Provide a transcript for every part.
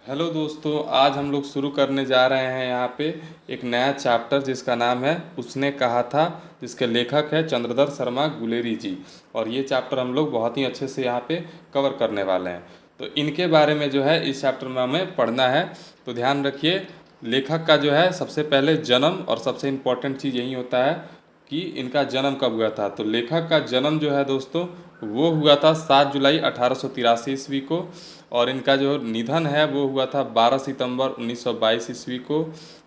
Hello दोस्तों, आज हम लोग शुरू करने जा रहे हैं यहाँ पे एक नया चैप्टर जिसका नाम है उसने कहा था, जिसके लेखक है चंद्रधर शर्मा गुलेरी जी। और ये चैप्टर हम लोग बहुत ही अच्छे से यहाँ पे कवर करने वाले हैं। तो इनके बारे में जो है इस चैप्टर में हमें पढ़ना है। तो ध्यान रखिए, लेखक का जो है सबसे पहले जन्म और सबसे इम्पोर्टेंट चीज़ यही होता है कि इनका जन्म कब हुआ था। तो लेखक का जन्म जो है दोस्तों वो हुआ था 7 जुलाई 1883 ईस्वी को। और इनका जो निधन है वो हुआ था 12 सितंबर 1922 ईस्वी को।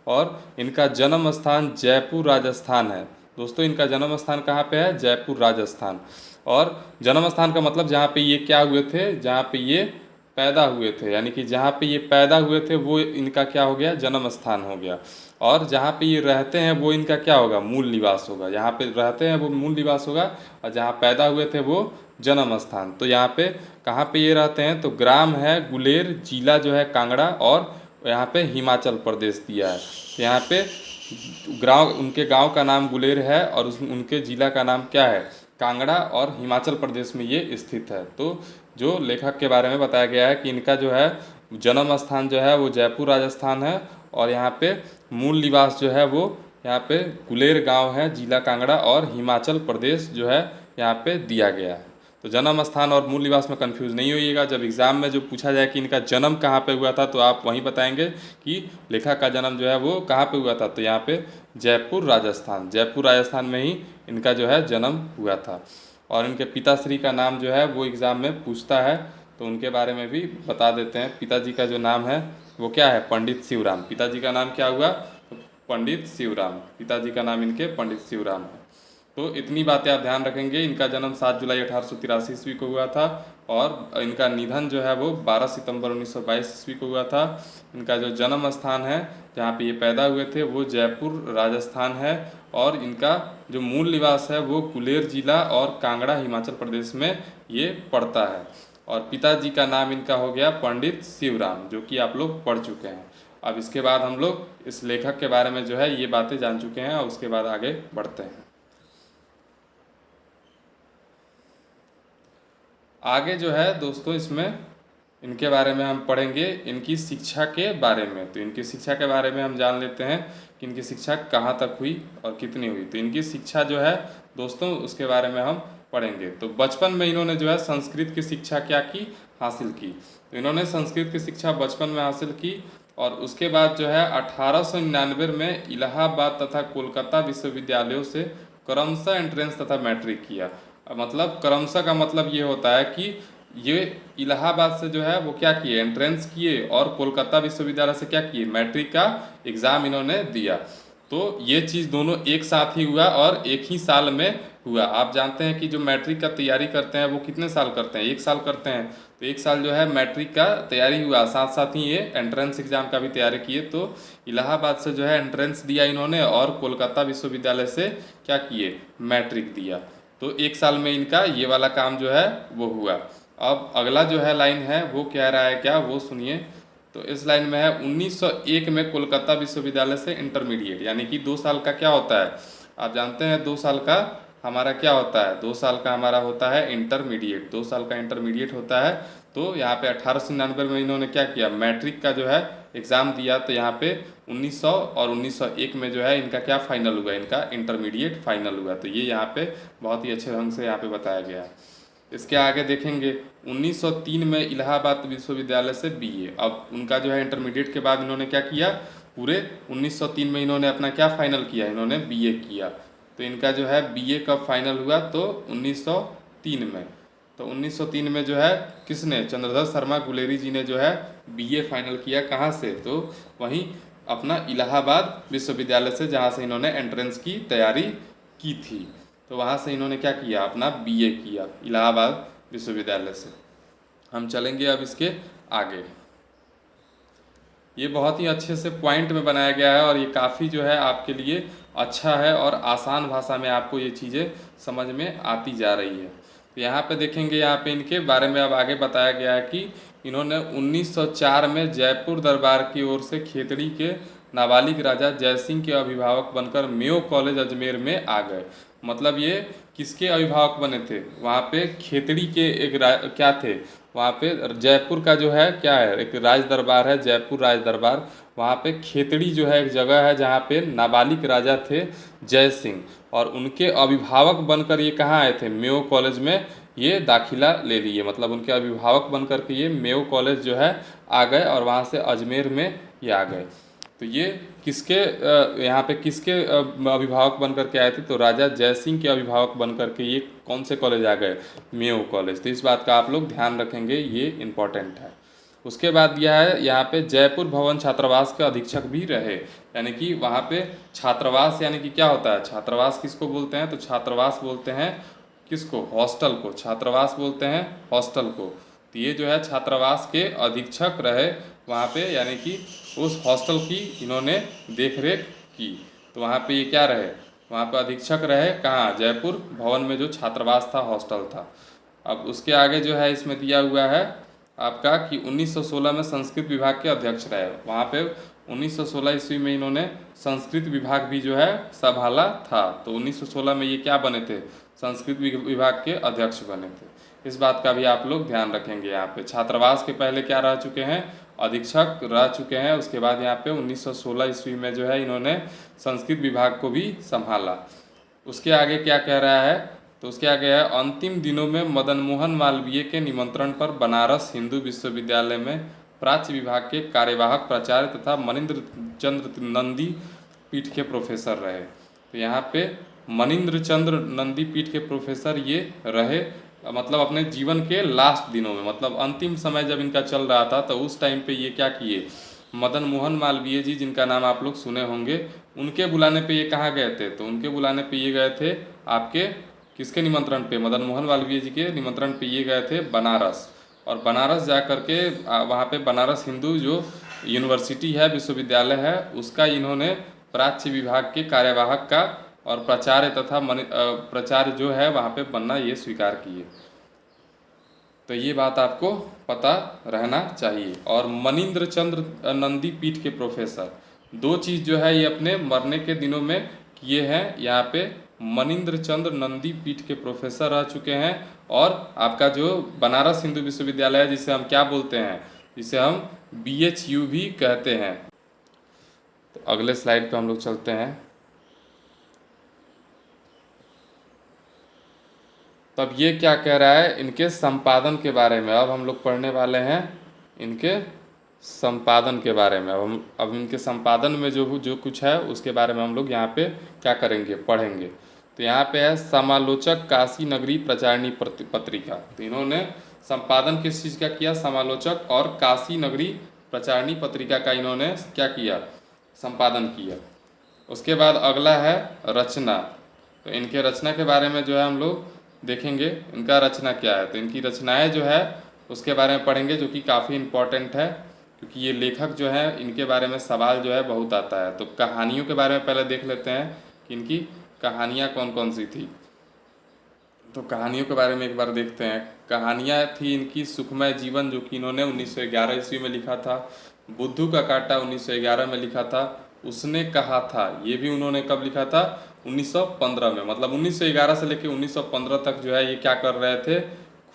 और इनका जन्म स्थान जयपुर राजस्थान है। दोस्तों इनका जन्म स्थान कहाँ पे है? जयपुर राजस्थान। और जन्म स्थान का मतलब जहाँ पे ये क्या हुए थे, जहाँ पे ये पैदा हुए थे, यानी कि जहाँ पे ये पैदा हुए थे वो इनका क्या हो गया? जन्म स्थान हो गया। और जहाँ पे ये रहते हैं वो इनका क्या होगा? मूल निवास होगा। यहाँ पे रहते हैं वो मूल निवास होगा, और जहाँ पैदा हुए थे वो जन्म स्थान। तो यहाँ पे कहाँ पे ये रहते हैं? तो ग्राम है गुलेर, जिला जो है कांगड़ा, और यहाँ पे हिमाचल प्रदेश दिया है। तो यहाँ पे उनके गांव का नाम गुलेर है, और उनके जिला का नाम क्या है? कांगड़ा, और हिमाचल प्रदेश में ये स्थित है। तो जो लेखक के बारे में बताया गया है कि इनका जो है जन्म स्थान जो है वो जयपुर राजस्थान है, और यहाँ पे मूल निवास जो है वो यहाँ पे गुलेर गांव है, जिला कांगड़ा, और हिमाचल प्रदेश जो है यहाँ पे दिया गया है। तो जन्म स्थान और मूल निवास में कंफ्यूज नहीं होइएगा। जब एग्ज़ाम में जो पूछा जाए कि इनका जन्म कहाँ पे हुआ था, तो आप वहीं बताएंगे कि लेखक का जन्म जो है वो कहाँ पे हुआ था। तो यहाँ पे जयपुर राजस्थान, जयपुर राजस्थान में ही इनका जो है जन्म हुआ था। और इनके पिताश्री का नाम जो है वो एग्ज़ाम में पूछता है, तो उनके बारे में भी बता देते हैं। पिताजी का जो नाम है वो क्या है? पंडित शिवराम। पिताजी का नाम क्या हुआ? पंडित शिवराम। पिताजी का नाम इनके पंडित शिवराम है। तो इतनी बातें आप ध्यान रखेंगे। इनका जन्म 7 जुलाई 1883 ईस्वी को हुआ था, और इनका निधन जो है वो 12 सितंबर 1922 ईस्वी को हुआ था। इनका जो जन्म स्थान है जहाँ पे ये पैदा हुए थे वो जयपुर राजस्थान है, और इनका जो मूल निवास है वो कुलेर जिला और कांगड़ा हिमाचल प्रदेश में ये पड़ता है। और पिताजी का नाम इनका हो गया पंडित शिवराम, जो कि आप लोग पढ़ चुके हैं। अब इसके बाद हम लोग इस लेखक के बारे में जो है ये बातें जान चुके हैं, और उसके बाद आगे बढ़ते हैं। आगे जो है दोस्तों इसमें इनके बारे में हम पढ़ेंगे, इनकी शिक्षा के बारे में। तो इनकी शिक्षा के बारे में हम जान लेते हैं कि इनकी शिक्षा कहाँ तक हुई और कितनी हुई। तो इनकी शिक्षा जो है दोस्तों उसके बारे में हम पढ़ेंगे। तो बचपन में इन्होंने जो है संस्कृत की शिक्षा क्या की? हासिल की। तो इन्होंने संस्कृत की शिक्षा बचपन में हासिल की, और उसके बाद जो है 1899 में इलाहाबाद तथा कोलकाता विश्वविद्यालयों से क्रमशः एंट्रेंस तथा मैट्रिक किया। मतलब क्रमशः का मतलब ये होता है कि ये इलाहाबाद से जो है वो क्या किए? एंट्रेंस किए, और कोलकाता विश्वविद्यालय से क्या किए? मैट्रिक का एग्ज़ाम इन्होंने दिया। तो ये चीज़ दोनों एक साथ ही हुआ और एक ही साल में हुआ। आप जानते हैं कि जो मैट्रिक का तैयारी करते हैं वो कितने साल करते हैं? 1 साल करते हैं। तो 1 साल जो है मैट्रिक का तैयारी हुआ, साथ साथ ही ये एंट्रेंस एग्ज़ाम का भी तैयारी किए। तो इलाहाबाद से जो है एंट्रेंस दिया इन्होंने, और कोलकाता विश्वविद्यालय से क्या किए? मैट्रिक दिया। तो 1 साल में इनका ये वाला काम जो है वो हुआ। अब अगला जो है लाइन है वो कह रहा है क्या, वो सुनिए। तो इस लाइन में है 1901 में कोलकाता विश्वविद्यालय से इंटरमीडिएट, यानी कि 2 साल का क्या होता है? आप जानते हैं 2 साल का हमारा क्या होता है? 2 साल का हमारा होता है इंटरमीडिएट। 2 साल का इंटरमीडिएट होता है। तो यहाँ पे 1899 में इन्होंने क्या किया? मैट्रिक का जो है एग्ज़ाम दिया। तो यहाँ पे 1900 और 1901 में जो है इनका क्या फाइनल हुआ? इनका इंटरमीडिएट फाइनल हुआ। तो ये यहाँ पे बहुत ही अच्छे ढंग से यहाँ पे बताया गया है। इसके आगे देखेंगे 1903 में इलाहाबाद विश्वविद्यालय से बीए। अब उनका जो है इंटरमीडिएट के बाद इन्होंने क्या किया? पूरे 1903 में इन्होंने अपना क्या फाइनल किया? इन्होंने बीए किया। तो इनका जो है बीए कब फाइनल हुआ? तो 1903 में। तो 1903 में जो है किसने? चंद्रधर शर्मा गुलेरी जी ने जो है बीए फाइनल किया। कहाँ से? तो वहीं अपना इलाहाबाद विश्वविद्यालय से, जहाँ से इन्होंने एंट्रेंस की तैयारी की थी। तो वहाँ से इन्होंने क्या किया? अपना बीए किया इलाहाबाद विश्वविद्यालय से। हम चलेंगे अब इसके आगे। ये बहुत ही अच्छे से पॉइंट में बनाया गया है, और ये काफ़ी जो है आपके लिए अच्छा है, और आसान भाषा में आपको ये चीज़ें समझ में आती जा रही है। तो यहाँ पे देखेंगे, यहाँ पे इनके बारे में अब आगे बताया गया है कि इन्होंने 1904 में जयपुर दरबार की ओर से खेतड़ी के नाबालिग राजा जयसिंह के अभिभावक बनकर मेयो कॉलेज अजमेर में आ गए। मतलब ये किसके अभिभावक बने थे? वहाँ पे खेतड़ी के एक क्या थे? वहाँ पे जयपुर का जो है क्या है, एक राज दरबार है, जयपुर राज दरबार। वहाँ पे खेतड़ी जो है एक जगह है जहाँ पे नाबालिग राजा थे जय सिंह, और उनके अभिभावक बनकर ये कहाँ आए थे, मेयो कॉलेज में ये दाखिला ले लिए। मतलब उनके अभिभावक बनकर के ये मेयो कॉलेज जो है आ गए, और वहाँ से अजमेर में ये आ गए। तो ये किसके यहाँ पे किसके अभिभावक बनकर के आए थे, तो राजा जय सिंह के अभिभावक बनकर के ये कौन से कॉलेज आ गए, मेयो कॉलेज। तो इस बात का आप लोग ध्यान रखेंगे, ये इम्पोर्टेंट है। उसके बाद यह है, यहाँ पे जयपुर भवन छात्रावास के अधीक्षक भी रहे। यानी कि वहाँ पे छात्रावास यानी कि क्या होता है, छात्रावास किसको बोलते हैं, तो छात्रावास बोलते हैं किसको, हॉस्टल को। छात्रावास बोलते हैं हॉस्टल को। तो ये जो है छात्रावास के अधीक्षक रहे वहाँ पे, यानी कि उस हॉस्टल की इन्होंने देखरेख की। तो वहाँ पे ये क्या रहे, वहाँ पे अधीक्षक रहे, कहाँ, जयपुर भवन में जो छात्रावास था, हॉस्टल था। अब उसके आगे जो है इसमें दिया हुआ है आपका कि 1916 में संस्कृत विभाग के अध्यक्ष रहे। वहाँ पे 1916 ईस्वी में इन्होंने संस्कृत विभाग भी जो है संभाला था। तो 1916 में ये क्या बने थे, संस्कृत विभाग के अध्यक्ष बने थे। इस बात का भी आप लोग ध्यान रखेंगे। यहाँ पे छात्रावास के पहले क्या रह चुके हैं, अधीक्षक रह चुके हैं। उसके बाद यहाँ पे 1916 ईस्वी में जो है इन्होंने संस्कृत विभाग को भी संभाला। उसके आगे क्या कह रहा है, तो उसके आगे है, अंतिम दिनों में मदन मोहन मालवीय के निमंत्रण पर बनारस हिंदू विश्वविद्यालय में प्राच्य विभाग के कार्यवाहक प्राचार्य तथा मनिंद्र चंद्र नंदी पीठ के प्रोफेसर रहे। तो यहाँ पे मनिंद्र चंद्र नंदी पीठ के प्रोफेसर ये रहे, मतलब अपने जीवन के लास्ट दिनों में, मतलब अंतिम समय जब इनका चल रहा था, तो उस टाइम पे ये क्या किए, मदन मोहन मालवीय जी, जिनका नाम आप लोग सुने होंगे, उनके बुलाने पे ये कहाँ गए थे, तो उनके बुलाने पे ये गए थे आपके किसके निमंत्रण पे, मदन मोहन मालवीय जी के निमंत्रण पे ये गए थे बनारस। और बनारस जा कर के वहाँ पे बनारस हिंदू जो यूनिवर्सिटी है, विश्वविद्यालय है, उसका इन्होंने प्राच्य विभाग के कार्यवाहक का और प्राचार्य तथा प्राचार्य जो है वहाँ पे बनना ये स्वीकार किए। तो ये बात आपको पता रहना चाहिए। और मनिंद्र चंद्र नंदी पीठ के प्रोफेसर, दो चीज़ जो है ये अपने मरने के दिनों में किए हैं। यहाँ पे मनिंद्र चंद्र नंदी पीठ के प्रोफेसर रह चुके हैं। और आपका जो बनारस हिंदू विश्वविद्यालय है, जिसे हम क्या बोलते हैं, जिसे हम BHU भी कहते हैं। तो अगले स्लाइड पे हम लोग चलते हैं। तब ये क्या कह रहा है, इनके संपादन के बारे में अब हम लोग पढ़ने वाले हैं, इनके संपादन के बारे में। अब इनके संपादन में जो कुछ है उसके बारे में हम लोग यहाँ पे क्या करेंगे, पढ़ेंगे। तो यहाँ पे है समालोचक काशी नगरी प्रचारिणी पत्रिका। तो इन्होंने संपादन किस चीज़ का किया, समालोचक और काशी नगरी प्रचारिणी पत्रिका का इन्होंने क्या किया, संपादन किया। उसके बाद अगला है रचना। तो इनके रचना के बारे में जो है हम लोग देखेंगे, इनका रचना क्या है। तो इनकी रचनाएं जो है उसके बारे में पढ़ेंगे, जो कि काफ़ी इम्पोर्टेंट है, क्योंकि ये लेखक जो है इनके बारे में सवाल जो है बहुत आता है। तो कहानियों के बारे में पहले देख लेते हैं कि इनकी कहानियाँ कौन कौन सी थी। तो कहानियों के बारे में एक बार देखते हैं। कहानियाँ थी इनकी सुखमय जीवन, जो कि इन्होंने 1911 ईस्वी में लिखा था। बुद्धू का कांटा 1911 में लिखा था। उसने कहा था, ये भी उन्होंने कब लिखा था, 1915 में। मतलब 1911 से लेकर 1915 तक जो है ये क्या कर रहे थे,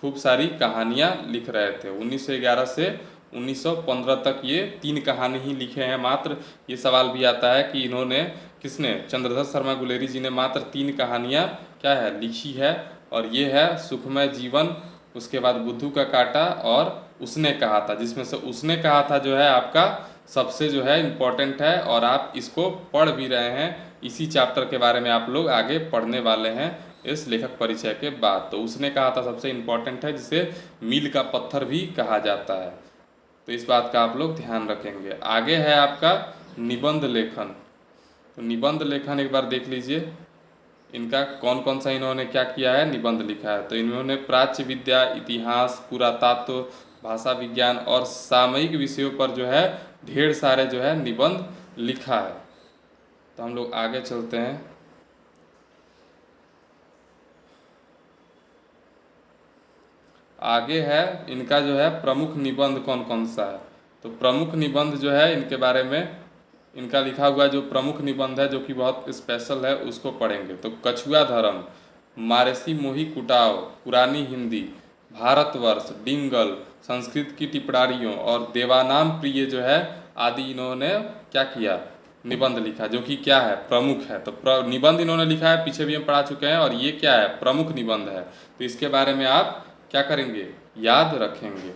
खूब सारी कहानियाँ लिख रहे थे। 1911 से 1915 तक ये 3 कहानी ही लिखे हैं मात्र। ये सवाल भी आता है कि इन्होंने, किसने, चंद्रधर शर्मा गुलेरी जी ने मात्र 3 कहानियाँ क्या है लिखी है, और ये है सुखमय जीवन, उसके बाद बुद्धू का कांटा और उसने कहा था, जिसमें से उसने कहा था जो है आपका सबसे जो है इम्पोर्टेंट है, और आप इसको पढ़ भी रहे हैं। इसी चैप्टर के बारे में आप लोग आगे पढ़ने वाले हैं इस लेखक परिचय के बाद। तो उसने कहा था सबसे इम्पोर्टेंट है, जिसे मील का पत्थर भी कहा जाता है। तो इस बात का आप लोग ध्यान रखेंगे। आगे है आपका निबंध लेखन। तो निबंध लेखन एक बार देख लीजिए, इनका कौन कौन सा इन्होंने क्या किया है, निबंध लिखा है। तो इन्होंने प्राच्य विद्या, इतिहास, पुरातत्व, भाषा विज्ञान और सामयिक विषयों पर जो है ढेर सारे जो है निबंध लिखा है। तो हम लोग आगे चलते हैं। आगे है इनका जो है प्रमुख निबंध कौन कौन सा है। तो प्रमुख निबंध जो है इनके बारे में, इनका लिखा हुआ जो प्रमुख निबंध है, जो कि बहुत स्पेशल है, उसको पढ़ेंगे। तो कछुआ धर्म, मारेसी मोही कुटाव, पुरानी हिंदी, भारतवर्ष, डिंगल, संस्कृत की टिप्पणियों और देवानाम प्रिय जो है आदि इन्होंने क्या किया, निबंध लिखा, जो कि क्या है, प्रमुख है। तो निबंध इन्होंने लिखा है, पीछे भी हम पढ़ा चुके हैं, और ये क्या है, प्रमुख निबंध है। तो इसके बारे में आप क्या करेंगे, याद रखेंगे।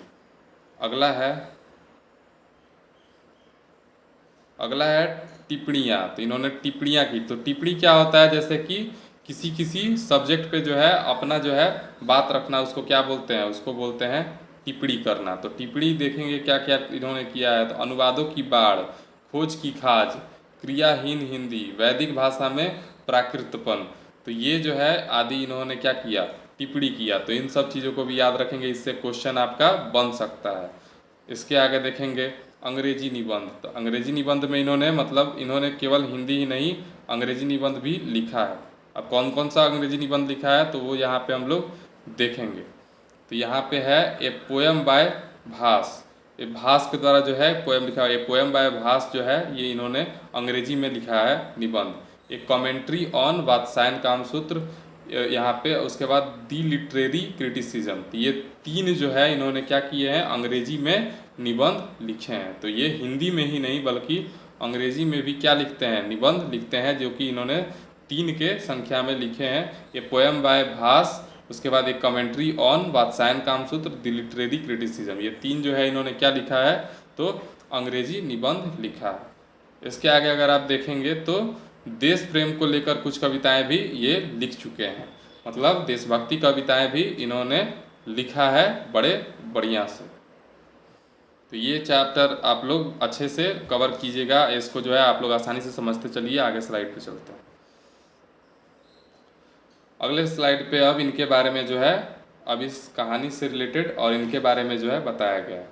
अगला है टिप्पणियाँ। तो इन्होंने टिप्पणियाँ की। तो टिप्पणी क्या होता है, जैसे कि किसी किसी सब्जेक्ट पे जो है अपना जो है बात रखना, उसको क्या बोलते हैं, उसको बोलते हैं टिप्पणी करना। तो टिप्पणी देखेंगे क्या क्या इन्होंने किया है। तो अनुवादों की बाढ़, खोज की खाज, क्रियाहीन हिंदी, वैदिक भाषा में प्राकृतपन, तो ये जो है आदि इन्होंने क्या किया, टिप्पणी किया। तो इन सब चीज़ों को भी याद रखेंगे, इससे क्वेश्चन आपका बन सकता है। इसके आगे देखेंगे अंग्रेजी निबंध। तो अंग्रेजी निबंध में इन्होंने केवल हिंदी ही नहीं, अंग्रेजी निबंध भी लिखा है। अब कौन कौन सा अंग्रेजी निबंध लिखा है तो वो यहाँ पे हम लोग देखेंगे। तो यहाँ पे है ए पोएम बाय भास। ये भास के द्वारा जो है पोएम लिखा है। ये पोएम बाय भास जो है ये इन्होंने अंग्रेजी में लिखा है निबंध। एक कमेंट्री ऑन वात्सायन कामसूत्र यहाँ पे। उसके बाद दी लिटरेरी क्रिटिसिज्म। ये तीन जो है इन्होंने क्या किए हैं, अंग्रेजी में निबंध लिखे हैं। तो ये हिंदी में ही नहीं बल्कि अंग्रेजी में भी क्या लिखते हैं, निबंध लिखते हैं, जो कि इन्होंने 3 के संख्या में लिखे हैं। ये पोएम बाय भास, उसके बाद एक commentary on Vatsyayana Kamasutra, the literary criticism, ये 3 जो है इन्होंने क्या लिखा है, तो अंग्रेजी निबंध लिखा है। इसके आगे अगर आप देखेंगे तो देश प्रेम को लेकर कुछ कविताएं भी ये लिख चुके हैं। मतलब देशभक्ति कविताएं भी इन्होंने लिखा है बड़े बढ़िया से। तो ये चैप्टर आप लोग अच्छे से कवर कीजिएगा। इसको जो है आप लोग आसानी से समझते चलिए। आगे स्लाइड पे चलते हैं। अगले स्लाइड पे अब इनके बारे में जो है, अब इस कहानी से रिलेटेड और इनके बारे में जो है बताया गया है।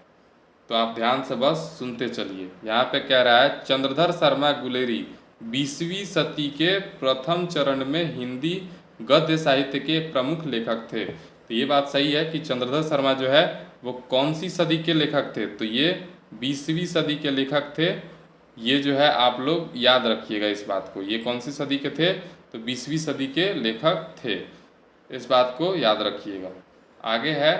तो आप ध्यान से बस सुनते चलिए। यहाँ पे कह रहा है, चंद्रधर शर्मा गुलेरी 20वीं सदी के प्रथम चरण में हिंदी गद्य साहित्य के एक प्रमुख लेखक थे। तो ये बात सही है कि चंद्रधर शर्मा जो है वो कौन सी सदी के लेखक थे, तो ये 20वीं सदी के लेखक थे। ये जो है आप लोग याद रखिएगा इस बात को। ये कौन सी सदी के थे, तो 20वीं सदी के लेखक थे। इस बात को याद रखिएगा। आगे है,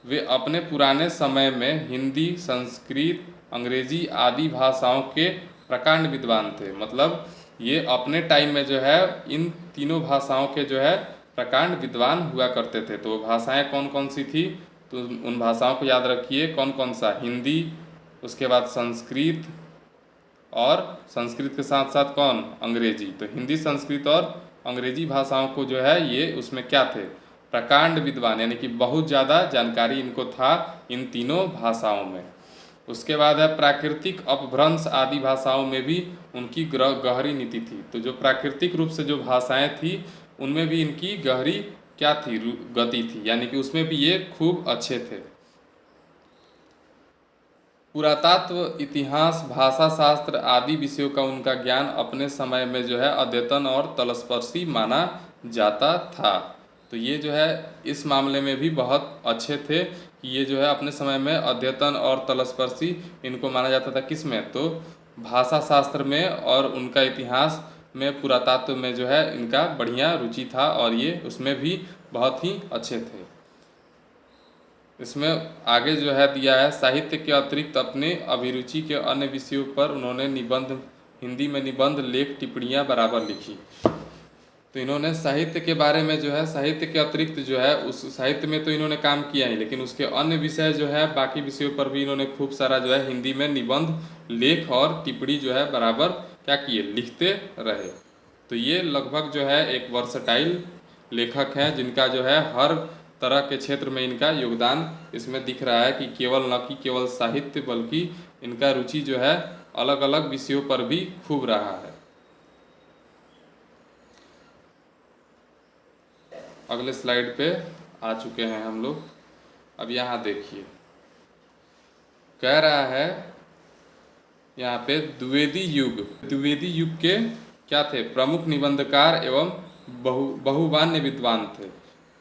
वे अपने पुराने समय में हिंदी, संस्कृत, अंग्रेजी आदि भाषाओं के प्रकांड विद्वान थे। मतलब ये अपने टाइम में जो है इन तीनों भाषाओं के जो है प्रकांड विद्वान हुआ करते थे। तो वो भाषाएं कौन कौन सी थी, तो उन भाषाओं को याद रखिए। कौन कौन सा, हिंदी, उसके बाद संस्कृत, और संस्कृत के साथ साथ कौन, अंग्रेजी। तो हिंदी, संस्कृत और अंग्रेजी भाषाओं को जो है ये उसमें क्या थे, प्रकांड विद्वान, यानी कि बहुत ज़्यादा जानकारी इनको था इन तीनों भाषाओं में। उसके बाद है प्राकृतिक अपभ्रंश आदि भाषाओं में भी उनकी गहरी नीति थी। तो जो प्राकृतिक रूप से जो भाषाएं थी उनमें भी इनकी गहरी क्या थी, गति थी, यानी कि उसमें भी ये खूब अच्छे थे। पुरातत्व, इतिहास, भाषा शास्त्र आदि विषयों का उनका ज्ञान अपने समय में जो है अद्यतन और तलस्पर्शी माना जाता था। तो ये जो है इस मामले में भी बहुत अच्छे थे कि ये जो है अपने समय में अद्यतन और तलस्पर्शी इनको माना जाता था। किस में, तो भाषा शास्त्र में, और उनका इतिहास में, पुरातत्व में जो है इनका बढ़िया रुचि था, और ये उसमें भी बहुत ही अच्छे थे। इसमें आगे जो है दिया है, साहित्य के अतिरिक्त अपने अभिरुचि के अन्य विषयों पर उन्होंने निबंध, हिंदी में निबंध, लेख, टिप्पणियाँ बराबर लिखी। तो इन्होंने साहित्य के बारे में जो है, साहित्य के अतिरिक्त जो है, उस साहित्य में तो इन्होंने काम किया ही, लेकिन उसके अन्य विषय जो है, बाकी विषयों पर भी इन्होंने खूब सारा जो है हिंदी में निबंध, लेख और टिप्पणी जो है बराबर क्या किए, लिखते रहे। तो ये लगभग जो है एक वर्सटाइल लेखक हैं, जिनका जो है हर तरह के क्षेत्र में इनका योगदान इसमें दिख रहा है कि न केवल साहित्य बल्कि इनका रुचि जो है अलग अलग विषयों पर भी खूब रहा है। अगले स्लाइड पे आ चुके हैं हम लोग। अब यहाँ देखिए, कह रहा है यहाँ पे द्विवेदी युग के क्या थे, प्रमुख निबंधकार एवं बहुवान्य विद्वान थे।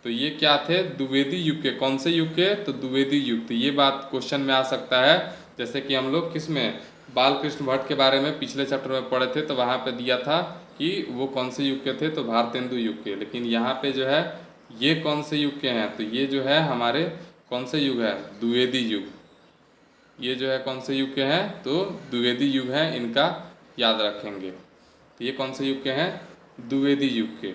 तो ये क्या थे, द्विवेदी युग के। कौन से युग के, तो द्विवेदी युग। तो ये बात क्वेश्चन में आ सकता है, जैसे कि हम लोग किस में, बालकृष्ण भट्ट के बारे में पिछले चैप्टर में पढ़े थे, तो वहाँ पे दिया था कि वो कौन से युग के थे, तो भारतेंदु युग के। लेकिन यहाँ पे जो है ये कौन से युग के हैं? तो ये जो है हमारे कौन से युग है? द्विवेदी युग। ये जो है कौन से युग के हैं? तो द्विवेदी युग है, इनका याद रखेंगे। तो ये कौन से युग के हैं? द्विवेदी युग के।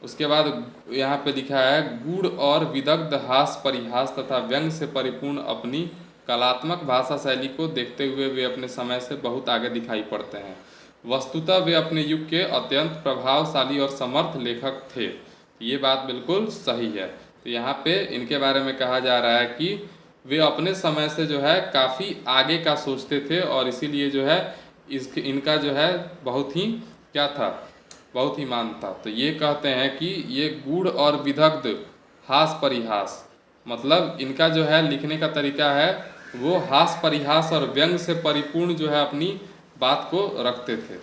उसके बाद यहाँ पे लिखा है, गूढ़ और विदग्ध हास परिहास तथा व्यंग से परिपूर्ण अपनी कलात्मक भाषा शैली को देखते हुए वे अपने समय से बहुत आगे दिखाई पड़ते हैं। वस्तुतः वे अपने युग के अत्यंत प्रभावशाली और समर्थ लेखक थे। ये बात बिल्कुल सही है। तो यहाँ पे इनके बारे में कहा जा रहा है कि वे अपने समय से जो है काफ़ी आगे का सोचते थे और इसीलिए जो है इनका जो है बहुत ही क्या था? बहुत ही मान था। तो ये कहते हैं कि ये गूढ़ और विदग्ध हास परिहास, मतलब इनका जो है लिखने का तरीका है वो हास परिहास और व्यंग से परिपूर्ण जो है अपनी बात को रखते थे।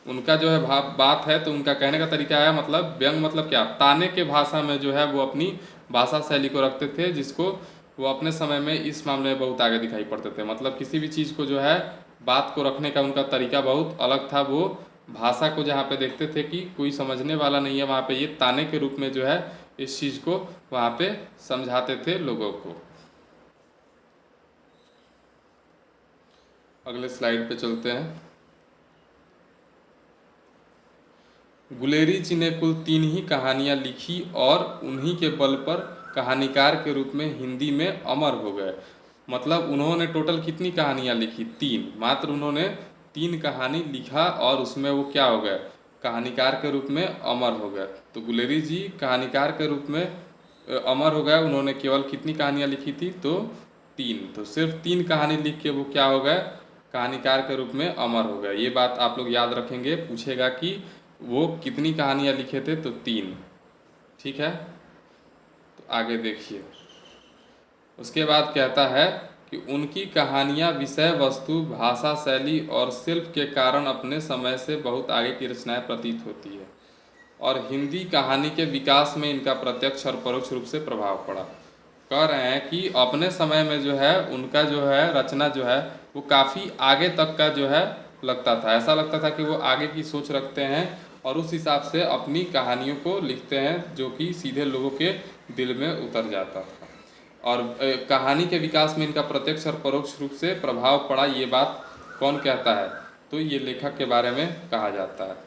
उनका जो है बात है तो उनका कहने का तरीका है, मतलब व्यंग मतलब क्या? ताने के भाषा में जो है वो अपनी भाषा शैली को रखते थे, जिसको वो अपने समय में इस मामले में बहुत आगे दिखाई पड़ते थे। मतलब किसी भी चीज़ को जो है बात को रखने का उनका तरीका बहुत अलग था। वो भाषा को जहाँ पे देखते थे कि कोई समझने वाला नहीं है, वहाँ पे ये ताने के रूप में जो है इस चीज़ को वहाँ पे समझाते थे लोगों को। अगले स्लाइड पे चलते हैं। गुलेरी जी ने कुल 3 ही कहानियाँ लिखी और उन्हीं के बल पर कहानीकार के रूप में हिंदी में अमर हो गए। मतलब उन्होंने टोटल कितनी कहानियाँ लिखी? 3। मात्र उन्होंने 3 कहानी लिखा और उसमें वो क्या हो गए? कहानीकार के रूप में अमर हो गए। तो गुलेरी जी कहानीकार के रूप में अमर हो गए। उन्होंने केवल कितनी कहानियाँ लिखी थी? तो 3। तो सिर्फ 3 कहानी लिख के वो क्या हो गए? कहानीकार के रूप में अमर हो गए। ये बात आप लोग याद रखेंगे, पूछेगा कि वो कितनी कहानियाँ लिखे थे? तो 3। ठीक है, तो आगे देखिए। उसके बाद कहता है कि उनकी कहानियाँ विषय वस्तु, भाषा शैली और शिल्प के कारण अपने समय से बहुत आगे की रचनाएं प्रतीत होती है और हिंदी कहानी के विकास में इनका प्रत्यक्ष और परोक्ष रूप से प्रभाव पड़ा। कह रहे हैं कि अपने समय में जो है उनका जो है रचना जो है वो काफ़ी आगे तक का जो है लगता था। ऐसा लगता था कि वो आगे की सोच रखते हैं और उस हिसाब से अपनी कहानियों को लिखते हैं, जो कि सीधे लोगों के दिल में उतर जाता था। और कहानी के विकास में इनका प्रत्यक्ष और परोक्ष रूप से प्रभाव पड़ा, ये बात कौन कहता है? तो ये लेखक के बारे में कहा जाता है।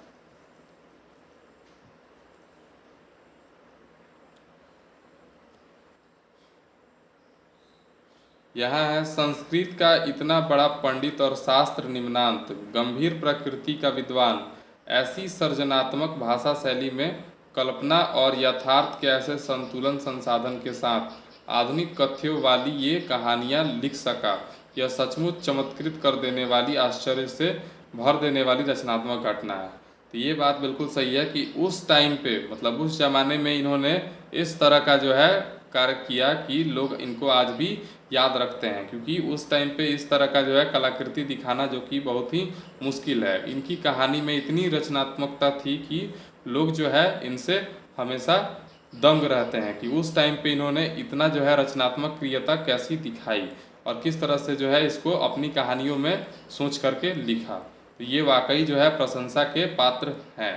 यहाँ है, संस्कृत का इतना बड़ा पंडित और शास्त्र निम्नांत, गंभीर प्रकृति का विद्वान, ऐसी सर्जनात्मक भाषा शैली में कल्पना और यथार्थ के ऐसे संतुलन संसाधन के साथ आधुनिक कथ्यों वाली ये कहानियाँ लिख सका, यह सचमुच चमत्कृत कर देने वाली, आश्चर्य से भर देने वाली रचनात्मक घटना है। तो ये बात बिल्कुल सही है कि उस टाइम पे, मतलब उस ज़माने में इन्होंने इस तरह का जो है कार्य किया कि लोग इनको आज भी याद रखते हैं, क्योंकि उस टाइम पे इस तरह का जो है कलाकृति दिखाना जो कि बहुत ही मुश्किल है। इनकी कहानी में इतनी रचनात्मकता थी कि लोग जो है इनसे हमेशा दंग रहते हैं कि उस टाइम पे इन्होंने इतना जो है रचनात्मक क्रियता कैसी दिखाई और किस तरह से जो है इसको अपनी कहानियों में सोच करके लिखा। तो ये वाकई जो है प्रशंसा के पात्र हैं।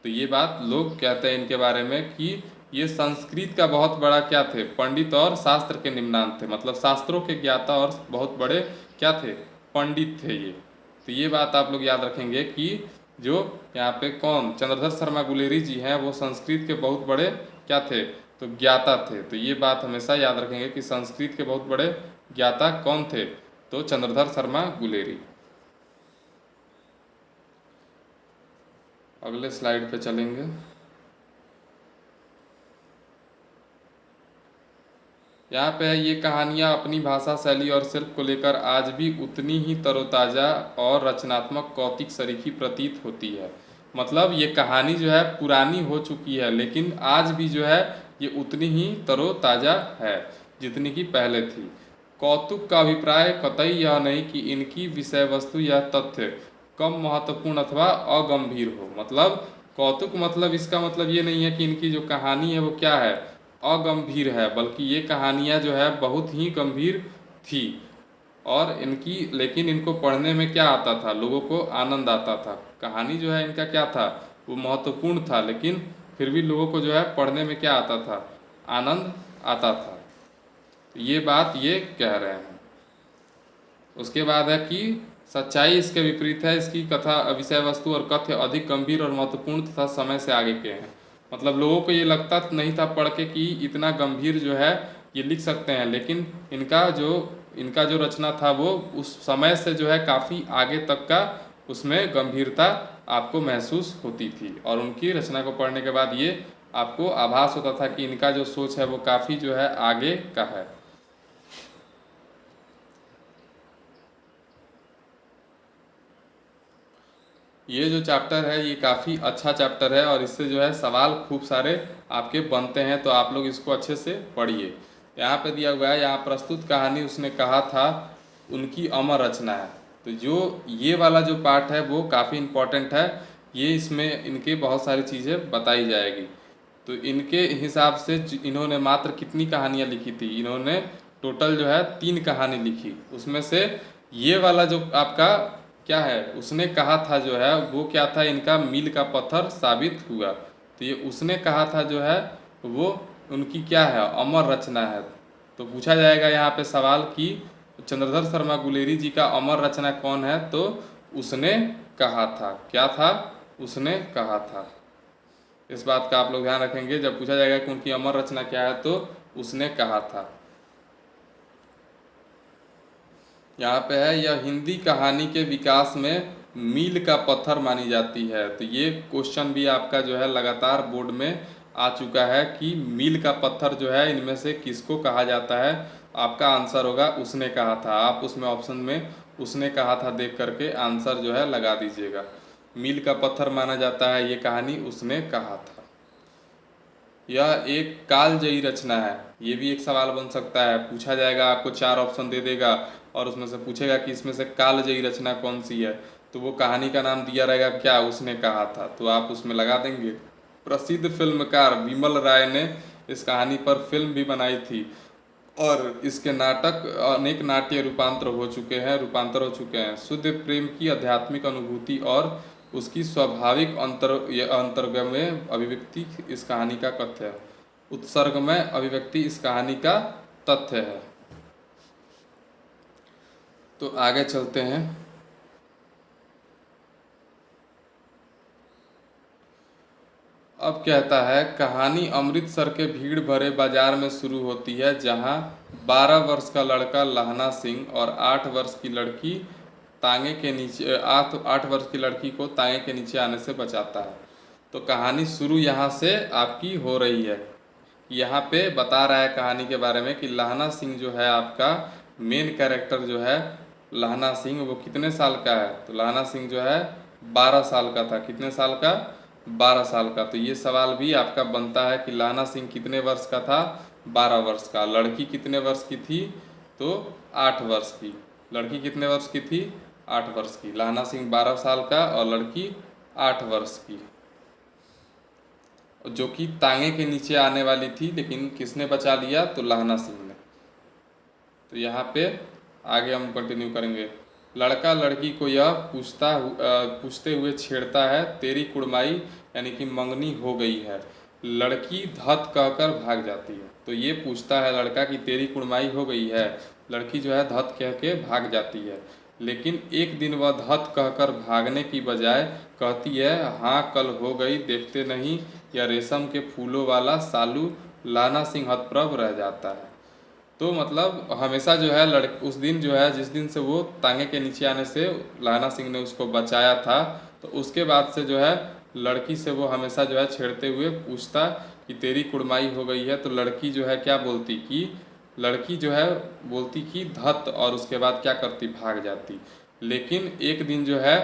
तो ये बात लोग कहते हैं इनके बारे में कि ये संस्कृत का बहुत बड़ा क्या थे? पंडित और शास्त्र के निम्नांत थे। मतलब शास्त्रों के ज्ञाता और बहुत बड़े क्या थे? पंडित थे ये। तो ये बात आप लोग याद रखेंगे कि जो यहाँ पे कौन चंद्रधर शर्मा गुलेरी जी हैं वो संस्कृत के बहुत बड़े क्या थे? तो ज्ञाता थे। तो ये बात हमेशा याद रखेंगे कि संस्कृत के बहुत बड़े ज्ञाता कौन थे? तो चंद्रधर शर्मा गुलेरी। अगले स्लाइड पे चलेंगे। यहाँ पे है, ये कहानियाँ अपनी भाषा शैली और शिल्प को लेकर आज भी उतनी ही तरोताज़ा और रचनात्मक कौतिक सरीखी प्रतीत होती है। मतलब ये कहानी जो है पुरानी हो चुकी है, लेकिन आज भी जो है ये उतनी ही तरोताज़ा है जितनी की पहले थी। कौतुक का अभिप्राय कतई यह नहीं कि इनकी विषय वस्तु या तथ्य कम महत्वपूर्ण अथवा अगंभीर हो। मतलब कौतुक मतलब इसका मतलब ये नहीं है कि इनकी जो कहानी है वो क्या है? अगंभीर है, बल्कि ये कहानियाँ जो है बहुत ही गंभीर थी और इनकी, लेकिन इनको पढ़ने में क्या आता था? लोगों को आनंद आता था। कहानी जो है इनका क्या था? वो महत्वपूर्ण था, लेकिन फिर भी लोगों को जो है पढ़ने में क्या आता था, आनंद आता था। तो ये बात ये कह रहे हैं। उसके बाद है कि सच्चाई इसके विपरीत है, इसकी कथा विषय वस्तु और कथ्य अधिक गंभीर और महत्वपूर्ण तथा समय से आगे के हैं। मतलब लोगों को ये लगता नहीं था पढ़ के कि इतना गंभीर जो है ये लिख सकते हैं, लेकिन इनका जो रचना था वो उस समय से जो है काफ़ी आगे तक का उसमें गंभीरता आपको महसूस होती थी। और उनकी रचना को पढ़ने के बाद ये आपको आभास होता था कि इनका जो सोच है वो काफ़ी जो है आगे का है। ये जो चैप्टर है ये काफ़ी अच्छा चैप्टर है और इससे जो है सवाल खूब सारे आपके बनते हैं, तो आप लोग इसको अच्छे से पढ़िए। यहाँ पे दिया हुआ है, यहाँ प्रस्तुत कहानी उसने कहा था उनकी अमर रचना है। तो जो ये वाला जो पार्ट है वो काफ़ी इम्पोर्टेंट है, ये इसमें इनके बहुत सारी चीज़ें बताई जाएगी। तो इनके हिसाब से इन्होंने मात्र कितनी कहानियाँ लिखी थी, इन्होंने टोटल जो है 3 कहानी लिखी। उसमें से ये वाला जो आपका क्या है उसने कहा था जो है वो क्या था, इनका मील का पत्थर साबित हुआ। तो ये उसने कहा था जो है वो उनकी क्या है, अमर रचना है। तो पूछा जाएगा यहाँ पे सवाल कि चंद्रधर शर्मा गुलेरी जी का अमर रचना कौन है, तो उसने कहा था, क्या था, उसने कहा था। इस बात का आप लोग ध्यान रखेंगे, जब पूछा जाएगा कि उनकी अमर रचना क्या है तो उसने कहा था। यहाँ पे है, यह हिंदी कहानी के विकास में मील का पत्थर मानी जाती है। तो ये क्वेश्चन भी आपका जो है लगातार बोर्ड में आ चुका है कि मील का पत्थर जो है इनमें से किसको कहा जाता है। आपका आंसर होगा उसने कहा था। आप उसमें ऑप्शन में उसने कहा था देख करके आंसर जो है लगा दीजिएगा। मील का पत्थर माना जाता है ये कहानी उसने कहा था। यह एक कालजयी रचना है, ये भी एक सवाल बन सकता है। पूछा जाएगा, आपको 4 ऑप्शन दे देगा और उसमें से पूछेगा कि इसमें से कालजयी रचना कौन सी है, तो वो कहानी का नाम दिया रहेगा क्या, उसने कहा था, तो आप उसमें लगा देंगे। प्रसिद्ध फिल्मकार विमल राय ने इस कहानी पर फिल्म भी बनाई थी और इसके नाटक अनेक नाट्य रूपांतर हो चुके हैं। शुद्ध प्रेम की आध्यात्मिक अनुभूति और उसकी स्वाभाविक अंतर्गमय अभिव्यक्ति इस कहानी का कथ्य है। उत्सर्गमय अभिव्यक्ति इस कहानी का तथ्य है। तो आगे चलते हैं। अब कहता है, कहानी अमृतसर के भीड़ भरे बाजार में शुरू होती है, जहां 12 वर्ष का लड़का लहना सिंह और 8 वर्ष की लड़की तांगे के नीचे 8 वर्ष की लड़की को तांगे के नीचे आने से बचाता है। तो कहानी शुरू यहाँ से आपकी हो रही है। यहाँ पे बता रहा है कहानी के बारे में कि लहना सिंह जो है आपका मेन कैरेक्टर जो है लहना सिंह, वो कितने साल का है, तो लहना सिंह जो है 12 साल का था। कितने साल का, 12 साल का। तो ये सवाल भी आपका बनता है कि लहना सिंह कितने वर्ष का था, 12 वर्ष का। लड़की कितने वर्ष की थी, तो 8 वर्ष की। लड़की कितने वर्ष की थी, 8 वर्ष की। लहना सिंह 12 साल का और लड़की 8 वर्ष की, जो कि तांगे के नीचे आने वाली थी, लेकिन किसने बचा लिया, तो लहना सिंह ने। तो यहाँ पे आगे हम कंटिन्यू करेंगे। लड़का लड़की को यह पूछते हुए छेड़ता है, तेरी कुड़माई यानी कि मंगनी हो गई है। लड़की धत कहकर भाग जाती है। तो ये पूछता है लड़का कि तेरी कुड़माई हो गई है, लड़की जो है धत कह के भाग जाती है। लेकिन एक दिन वह धत कहकर भागने की बजाय कहती है, हाँ कल हो गई, देखते नहीं, या रेशम के फूलों वाला सालू। लहना सिंह हतप्रभ रह जाता है। तो मतलब हमेशा जो है उस दिन जो है जिस दिन से वो तांगे के नीचे आने से लहना सिंह ने उसको बचाया था, तो उसके बाद से जो है लड़की से वो हमेशा जो है छेड़ते हुए पूछता कि तेरी कुड़माई हो गई है। तो लड़की जो है क्या बोलती कि लड़की जो है बोलती कि धत, और उसके बाद क्या करती, भाग जाती। लेकिन एक दिन जो है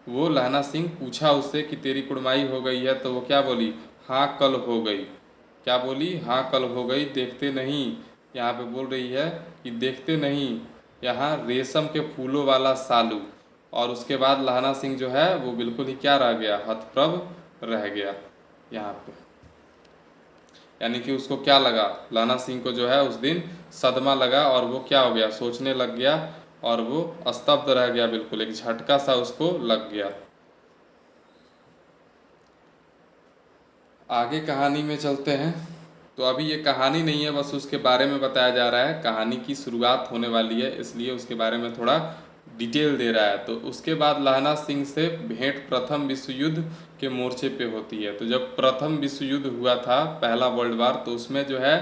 वो लहना सिंह पूछा उससे कि तेरी कुड़माई हो गई है, तो वो क्या बोली, हाँ कल हो गई। क्या बोली, हाँ कल हो गई, देखते नहीं। यहाँ पे बोल रही है कि देखते नहीं, यहाँ रेशम के फूलों वाला सालू। और उसके बाद लहना सिंह जो है वो बिल्कुल ही क्या रह गया, हतप्रभ रह गया यहाँ पे। यानी कि उसको क्या लगा, लहना सिंह को जो है उस दिन सदमा लगा और वो क्या हो गया, सोचने लग गया और वो स्तब्ध रह गया, बिल्कुल एक झटका सा उसको लग गया। आगे कहानी में चलते हैं। तो अभी ये कहानी नहीं है, बस उसके बारे में बताया जा रहा है। कहानी की शुरुआत होने वाली है, इसलिए उसके बारे में थोड़ा डिटेल दे रहा है। तो उसके बाद लहना सिंह से भेंट प्रथम विश्व युद्ध के मोर्चे पे होती है। तो जब प्रथम विश्व युद्ध हुआ था, पहला वर्ल्ड वार, तो उसमें जो है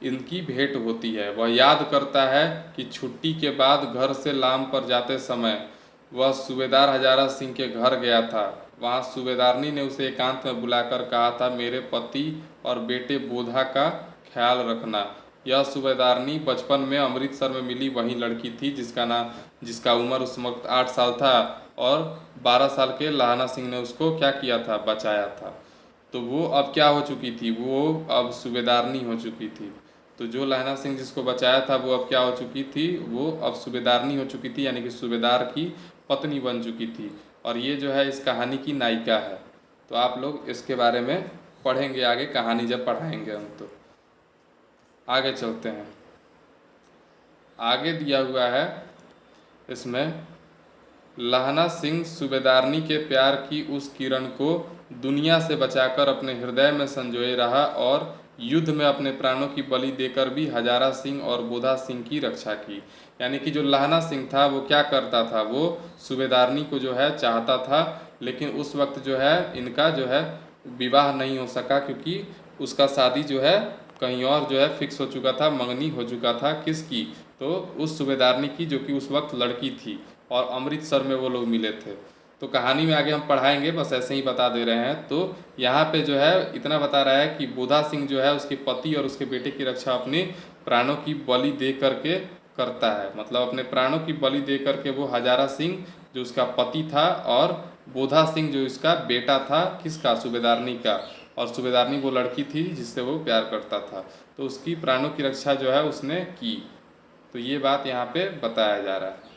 इनकी भेंट होती है। वह याद करता है कि छुट्टी के बाद घर से लाम पर जाते समय वह सूबेदार हजारा सिंह के घर गया था। वहाँ सूबेदारनी ने उसे एकांत में बुलाकर कहा था, मेरे पति और बेटे बोधा का ख्याल रखना। यह सूबेदारनी बचपन में अमृतसर में मिली वही लड़की थी जिसका उम्र उस वक्त 8 साल था, और 12 साल के लहाना सिंह ने उसको क्या किया था, बचाया था। तो वो अब क्या हो चुकी थी, वो अब सूबेदारनी हो चुकी थी। तो जो लहना सिंह जिसको बचाया था वो अब क्या हो चुकी थी, वो अब सूबेदारनी हो चुकी थी, यानी कि सूबेदार की पत्नी बन चुकी थी। और ये जो है इस कहानी की नायिका है। तो आप लोग इसके बारे में पढ़ेंगे आगे, कहानी जब पढ़ाएंगे हम। तो आगे चलते हैं। आगे दिया हुआ है इसमें, लहना सिंह सूबेदारनी के प्यार की उस किरण को दुनिया से बचाकर अपने हृदय में संजोए रहा, और युद्ध में अपने प्राणों की बलि देकर भी हजारा सिंह और बोधा सिंह की रक्षा की। यानी कि जो लहना सिंह था वो क्या करता था, वो सूबेदारनी को जो है चाहता था, लेकिन उस वक्त जो है इनका जो है विवाह नहीं हो सका, क्योंकि उसका शादी जो है कहीं और जो है फिक्स हो चुका था, मंगनी हो चुका था। किसकी, तो उस सूबेदारनी की, जो कि उस वक्त लड़की थी, और अमृतसर में वो लोग मिले थे। तो कहानी में आगे हम पढ़ाएंगे, बस ऐसे ही बता दे रहे हैं। तो यहाँ पे जो है इतना बता रहा है कि बोधा सिंह जो है उसके पति और उसके बेटे की रक्षा अपने प्राणों की बलि दे करके करता है। मतलब अपने प्राणों की बलि दे करके वो हजारा सिंह जो उसका पति था, और बोधा सिंह जो इसका बेटा था, किसका, सूबेदारनी का। और सूबेदारनी वो लड़की थी जिससे वो प्यार करता था, तो उसकी प्राणों की रक्षा जो है उसने की। तो ये बात यहाँ पे बताया जा रहा है।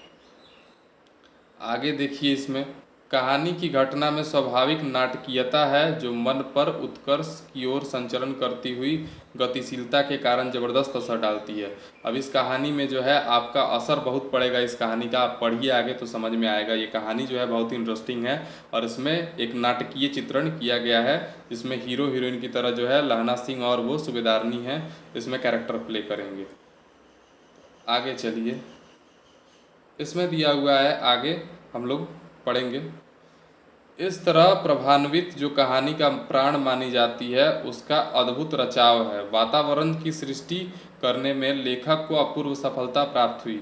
आगे देखिए, इसमें कहानी की घटना में स्वाभाविक नाटकीयता है, जो मन पर उत्कर्ष की ओर संचलन करती हुई गतिशीलता के कारण जबरदस्त असर डालती है। अब इस कहानी में जो है आपका असर बहुत पड़ेगा इस कहानी का, आप पढ़िए आगे तो समझ में आएगा। ये कहानी जो है बहुत ही इंटरेस्टिंग है, और इसमें एक नाटकीय चित्रण किया गया है, जिसमें हीरो हीरोइन की तरह जो है लहना सिंह और वो सूबेदारनी है, इसमें कैरेक्टर प्ले करेंगे। आगे चलिए, इसमें दिया हुआ है, आगे हम लोग पढ़ेंगे। इस तरह प्रभान्वित जो कहानी का प्राण मानी जाती है, उसका अद्भुत रचाव है। वातावरण की सृष्टि करने में लेखक को अपूर्व सफलता प्राप्त हुई।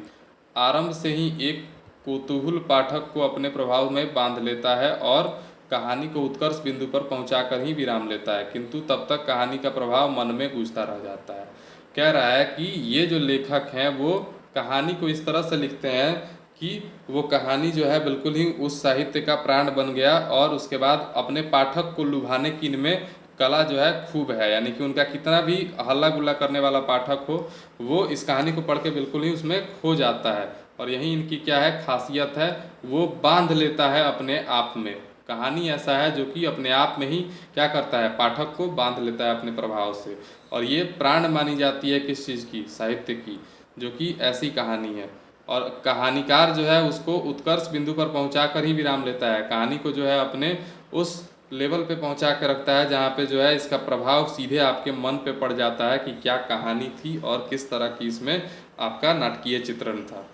आरंभ से ही एक कौतूहल पाठक को अपने प्रभाव में बांध लेता है, और कहानी को उत्कर्ष बिंदु पर पहुंचाकर ही विराम लेता है, किंतु तब तक कहानी का प्रभाव मन में गूंजता रह जाता है। कह रहा है कि ये जो लेखक हैं वो कहानी को इस तरह से लिखते हैं कि वो कहानी जो है बिल्कुल ही उस साहित्य का प्राण बन गया, और उसके बाद अपने पाठक को लुभाने की इनमें कला जो है खूब है। यानी कि उनका कितना भी हल्ला गुल्ला करने वाला पाठक हो, वो इस कहानी को पढ़ के बिल्कुल ही उसमें खो जाता है। और यही इनकी क्या है, खासियत है, वो बांध लेता है अपने आप में। कहानी ऐसा है जो कि अपने आप में ही क्या करता है, पाठक को बांध लेता है अपने प्रभाव से। और ये प्राण मानी जाती है किस चीज़ की, साहित्य की, जो कि ऐसी कहानी है। और कहानीकार जो है उसको उत्कर्ष बिंदु पर पहुंचा कर ही विराम लेता है। कहानी को जो है अपने उस लेवल पे पहुंचा कर रखता है जहाँ पे जो है इसका प्रभाव सीधे आपके मन पे पड़ जाता है कि क्या कहानी थी और किस तरह की इसमें आपका नाटकीय चित्रण था।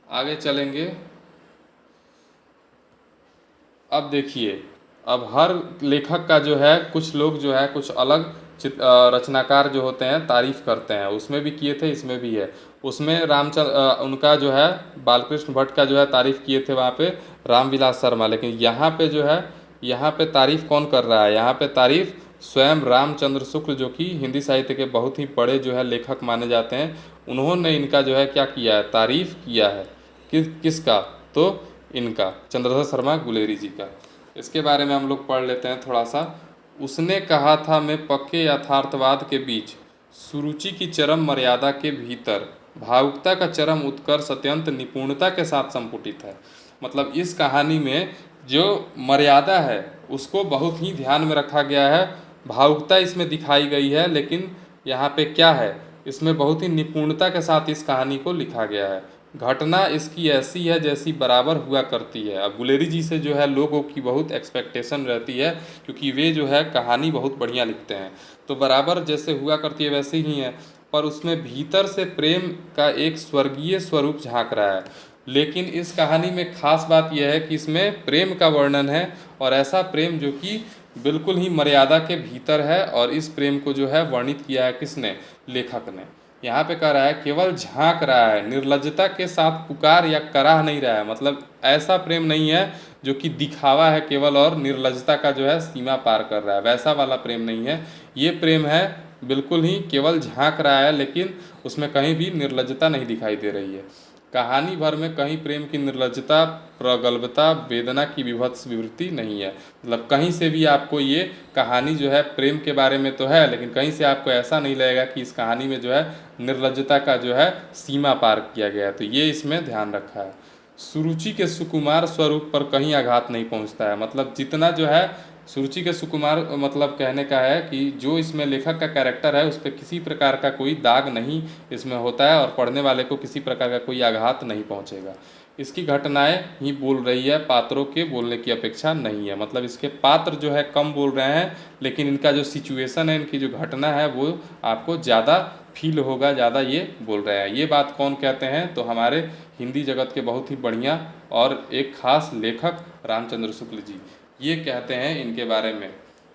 आगे चलेंगे। अब देखिए, अब हर लेखक का जो है, कुछ लोग जो है कुछ अलग रचनाकार जो होते हैं तारीफ करते हैं। उसमें भी किए थे, इसमें भी है। उसमें रामचंद्र उनका जो है बालकृष्ण भट्ट का जो है तारीफ किए थे वहाँ पे रामविलास शर्मा। लेकिन यहाँ पे जो है, यहाँ पे तारीफ कौन कर रहा है, यहाँ पे तारीफ स्वयं रामचंद्र शुक्ल, जो कि हिंदी साहित्य के बहुत ही बड़े जो है लेखक माने जाते हैं, उन्होंने इनका जो है क्या किया है, तारीफ किया है। किसका, तो इनका चंद्रधर शर्मा गुलेरी जी का। इसके बारे में हम लोग पढ़ लेते हैं थोड़ा सा। उसने कहा था, मैं पक्के यथार्थवाद के बीच, सुरुचि की चरम मर्यादा के भीतर, भावुकता का चरम उत्कर्ष अत्यंत निपुणता के साथ संपुटित है। मतलब इस कहानी में जो मर्यादा है उसको बहुत ही ध्यान में रखा गया है। भावुकता इसमें दिखाई गई है, लेकिन यहाँ पे क्या है, इसमें बहुत ही निपुणता के साथ इस कहानी को लिखा गया है। घटना इसकी ऐसी है जैसी बराबर हुआ करती है। अब गुलेरी जी से जो है लोगों की बहुत एक्सपेक्टेशन रहती है, क्योंकि वे जो है कहानी बहुत बढ़िया लिखते हैं। तो बराबर जैसे हुआ करती है वैसे ही है, पर उसमें भीतर से प्रेम का एक स्वर्गीय स्वरूप झांक रहा है। लेकिन इस कहानी में खास बात यह है कि इसमें प्रेम का वर्णन है, और ऐसा प्रेम जो कि बिल्कुल ही मर्यादा के भीतर है। और इस प्रेम को जो है वर्णित किया है किसने? लेखक ने। यहाँ पे कह रहा है केवल झांक रहा है, निर्लज्जता के साथ पुकार या कराह नहीं रहा है। मतलब ऐसा प्रेम नहीं है जो कि दिखावा है केवल और निर्लज्जता का जो है सीमा पार कर रहा है, वैसा वाला प्रेम नहीं है। ये प्रेम है बिल्कुल ही केवल झांक रहा है, लेकिन उसमें कहीं भी निर्लज्जता नहीं दिखाई दे रही है। कहानी भर में कहीं प्रेम की निर्लज्जता, प्रगल्भता, वेदना की विभत्स विवृत्ति नहीं है। मतलब कहीं से भी आपको ये कहानी जो है प्रेम के बारे में तो है, लेकिन कहीं से आपको ऐसा नहीं लगेगा कि इस कहानी में जो है निर्लज्जता का जो है सीमा पार किया गया है। तो ये इसमें ध्यान रखा है। सुरुचि के सुकुमार स्वरूप पर कहीं आघात नहीं पहुंचता है। मतलब जितना जो है सुरुचि के सुकुमार, मतलब कहने का है कि जो इसमें लेखक का कैरेक्टर है उस पर किसी प्रकार का कोई दाग नहीं इसमें होता है, और पढ़ने वाले को किसी प्रकार का कोई आघात नहीं पहुंचेगा। इसकी घटनाएं ही बोल रही है, पात्रों के बोलने की अपेक्षा नहीं है। मतलब इसके पात्र जो है कम बोल रहे हैं, लेकिन इनका जो सिचुएशन है, इनकी जो घटना है वो आपको ज़्यादा फील होगा, ज़्यादा ये बोल रहे हैं। ये बात कौन कहते हैं? तो हमारे हिंदी जगत के बहुत ही बढ़िया और एक खास लेखक रामचंद्र शुक्ल जी ये कहते हैं इनके बारे में।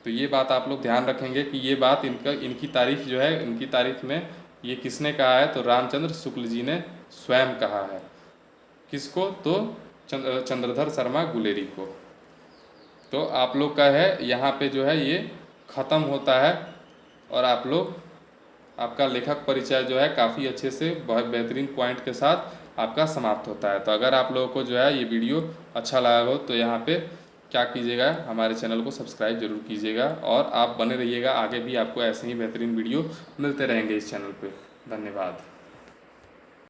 तो ये बात आप लोग ध्यान रखेंगे कि ये बात इनकी तारीफ जो है, इनकी तारीफ में ये किसने कहा है? तो रामचंद्र शुक्ल जी ने स्वयं कहा है। किसको? तो चंद्रधर शर्मा गुलेरी को। तो आप लोग का है यहाँ पे जो है ये ख़त्म होता है, और आप लोग आपका लेखक परिचय जो है काफ़ी अच्छे से बहुत बेहतरीन पॉइंट के साथ आपका समाप्त होता है। तो अगर आप लोगों को जो है ये वीडियो अच्छा लगा हो तो यहाँ पे क्या कीजिएगा, हमारे चैनल को सब्सक्राइब जरूर कीजिएगा, और आप बने रहिएगा, आगे भी आपको ऐसे ही बेहतरीन वीडियो मिलते रहेंगे इस चैनल पे। धन्यवाद।